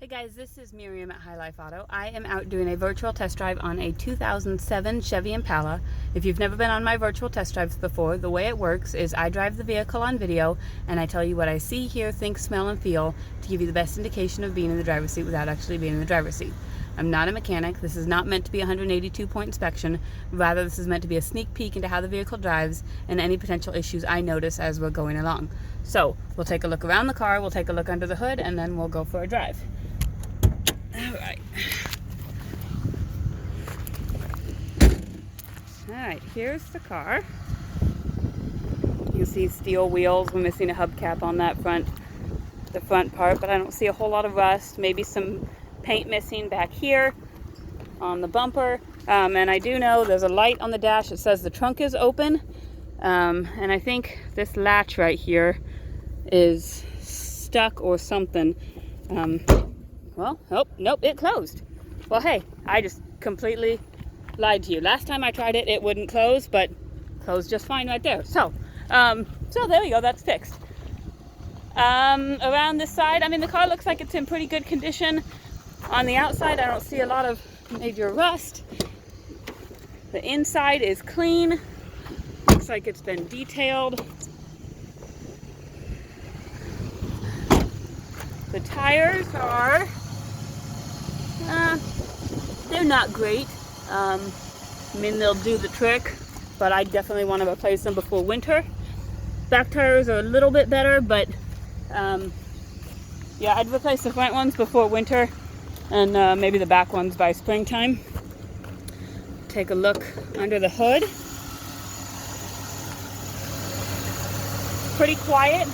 Hey guys, this is Miriam at High Life Auto. I am out doing a virtual test drive on a 2007 Chevy Impala. If you've never been on my virtual test drives before, the way it works is I drive the vehicle on video and I tell you what I see, hear, think, smell, and feel to give you the best indication of being in the driver's seat without actually being in the driver's seat. I'm not a mechanic. This is not meant to be a 182-point inspection. Rather, this is meant to be a sneak peek into how the vehicle drives and any potential issues I notice as we're going along. So, we'll take a look around the car, we'll take a look under the hood, and then we'll go for a drive. Alright. Alright, here's the car. You can see steel wheels. We're missing a hubcap on that the front part, but I don't see a whole lot of rust. Maybe some paint missing back here on the bumper. And I do know there's a light on the dash that says the trunk is open. And I think this latch right here is stuck or something. Well, oh, nope, it closed. Well, hey, I just completely lied to you. Last time I tried it, it wouldn't close, but closed just fine right there. So there we go, that's fixed. Around this side, I mean, the car looks like it's in pretty good condition. On the outside, I don't see a lot of major rust. The inside is clean. Looks like it's been detailed. The tires are, they're not great. I mean, they'll do the trick, but I definitely want to replace them before winter. Back tires are a little bit better, but yeah, I'd replace the front ones before winter and maybe the back ones by springtime. Take a look under the hood. Pretty quiet.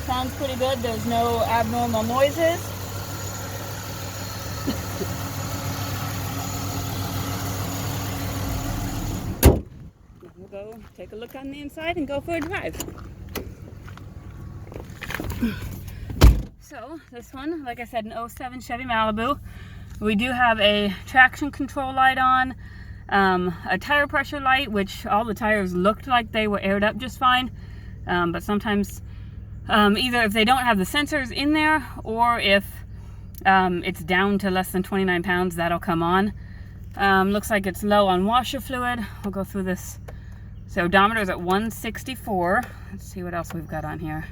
Sounds pretty good. There's no abnormal noises. We'll go take a look on the inside and go for a drive. So this one, like I said, an 07 Chevy Malibu. We do have a traction control light on, a tire pressure light, which all the tires looked like they were aired up just fine, but sometimes either if they don't have the sensors in there or if it's down to less than 29 pounds, that'll come on. Looks like it's low on washer fluid. We'll go through this. So odometer is at 164. Let's see what else we've got on here.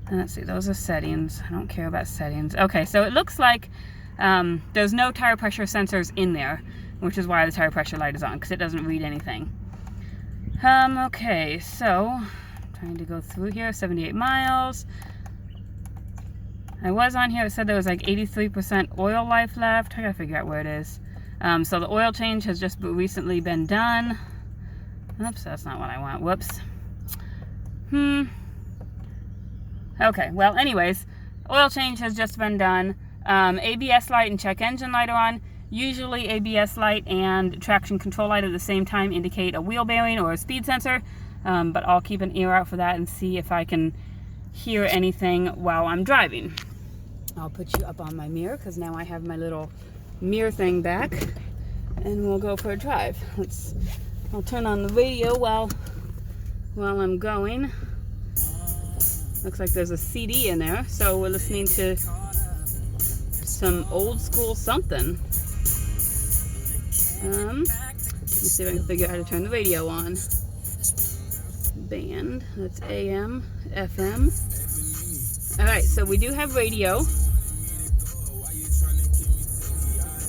And let's see, those are settings. I don't care about settings. Okay, so it looks like there's no tire pressure sensors in there, which is why the tire pressure light is on, because it doesn't read anything. Okay, so trying to go through here, 78 miles. I was on here, it said there was like 83% oil life left. I gotta figure out where it is. So the oil change has just recently been done. Oops, that's not what I want. Whoops. Okay, well, anyways, oil change has just been done. ABS light and check engine light are on. Usually ABS light and traction control light at the same time indicate a wheel bearing or a speed sensor. But I'll keep an ear out for that and see if I can hear anything while I'm driving. I'll put you up on my mirror because now I have my little mirror thing back, and we'll go for a drive. I'll turn on the radio while I'm going. Looks like there's a CD in there, so we're listening to some old school something. Let me see if I can figure out how to turn the radio on. Band, that's AM, FM. Alright, so we do have radio.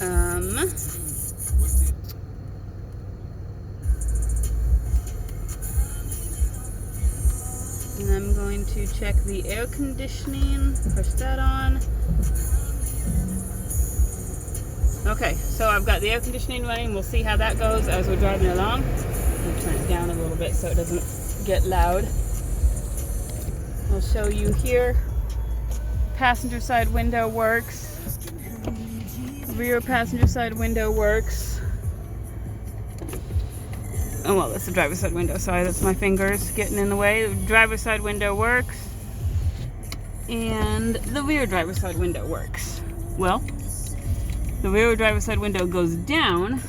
And I'm going to check the air conditioning, push that on. Okay, so I've got the air conditioning running. We'll see how that goes as we're driving along. I'll turn it down a little bit so it doesn't get loud. I'll show you here. Passenger side window works. Rear passenger side window works. Oh, well, that's the driver's side window. Sorry, that's my fingers getting in the way. The driver's side window works. And the rear driver's side window works. Well, the rear driver's side window goes down.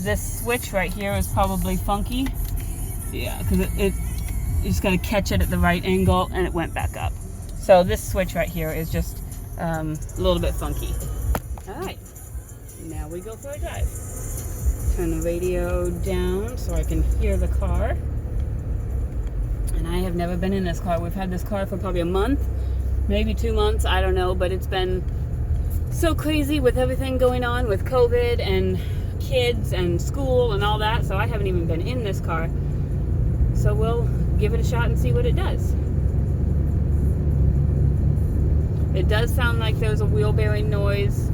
This switch right here is probably funky. Yeah, because you just got to catch it at the right angle and it went back up. So this switch right here is just a little bit funky. All right, now we go for a drive. Turn the radio down so I can hear the car. And I have never been in this car. We've had this car for probably a month, maybe 2 months, I don't know, but it's been so crazy with everything going on with COVID and kids and school and all that, so I haven't even been in this car. So we'll give it a shot and see what it does. It does sound like there's a wheel bearing noise.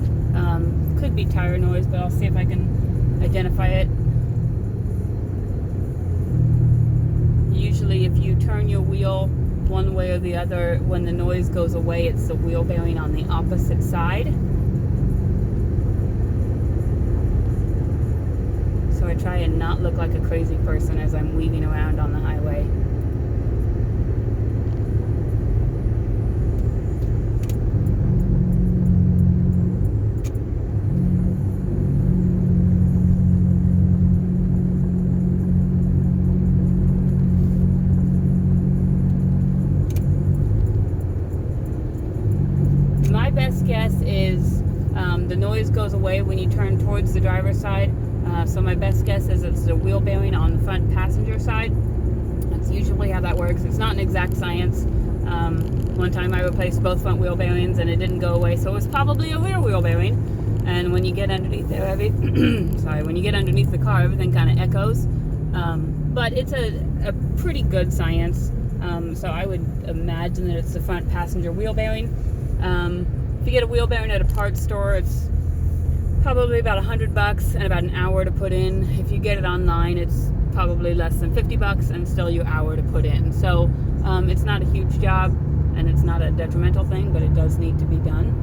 Could be tire noise, but I'll see if I can identify it. Usually if you turn your wheel one way or the other, when the noise goes away, it's the wheel bearing on the opposite side. So I try and not look like a crazy person as I'm weaving around on the highway. My best guess is the noise goes away when you turn towards the driver's side. So my best guess is it's the wheel bearing on the front passenger side. That's usually how that works. It's not an exact science. One time I replaced both front wheel bearings and it didn't go away, so it was probably a rear wheel bearing. And when you get underneath there, when you get underneath the car, everything kind of echoes. But it's a pretty good science. So I would imagine that it's the front passenger wheel bearing. If you get a wheel bearing at a parts store, it's probably about $100 and about an hour to put in. If you get it online, it's probably less than $50 and still your hour to put in. So it's not a huge job and it's not a detrimental thing, but it does need to be done.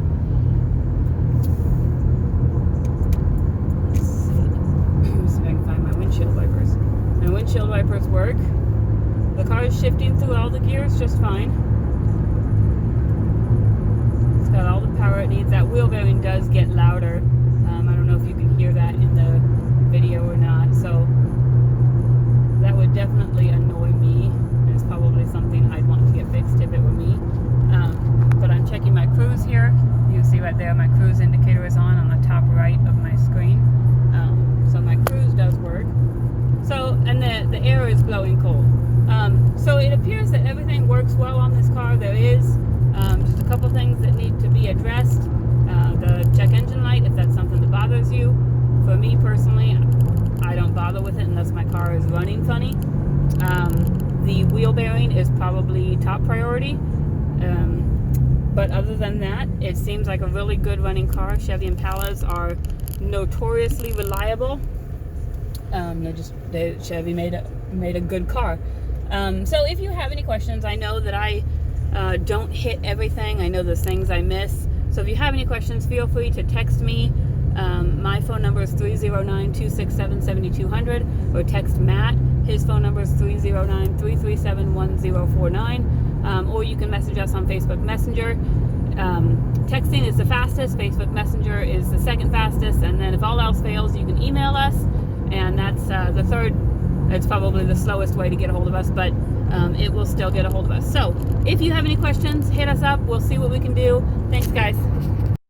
Let's see if I can find my windshield wipers. My windshield wipers work. The car is shifting through all the gears just fine. It's got all the power it needs. That wheel bearing does get louder. I don't know if you can hear that in the video or not, so that would definitely annoy me, and it's probably something I'd want to get fixed if it were me. But I'm checking my cruise here. You can see right there my cruise indicator is on the top right of my screen. So my cruise does work. So, and the air is blowing cold. So it appears that everything works well on this car. There is just a couple things that need to be addressed. The check engine light, if that's something that bothers you. For me personally, I don't bother with it unless my car is running funny. The wheel bearing is probably top priority. But other than that, it seems like a really good running car. Chevy Impalas are notoriously reliable. Chevy made a good car. So if you have any questions, I know that I don't hit everything. I know there's things I miss. So if you have any questions, feel free to text me. My phone number is 309-267-7200, or text Matt. His phone number is 309-337-1049. Or you can message us on Facebook Messenger. Texting is the fastest. Facebook Messenger is the second fastest. And then if all else fails, you can email us. And that's the third. It's probably the slowest way to get a hold of us, but it will still get a hold of us. So if you have any questions, hit us up. We'll see what we can do. Thanks, guys.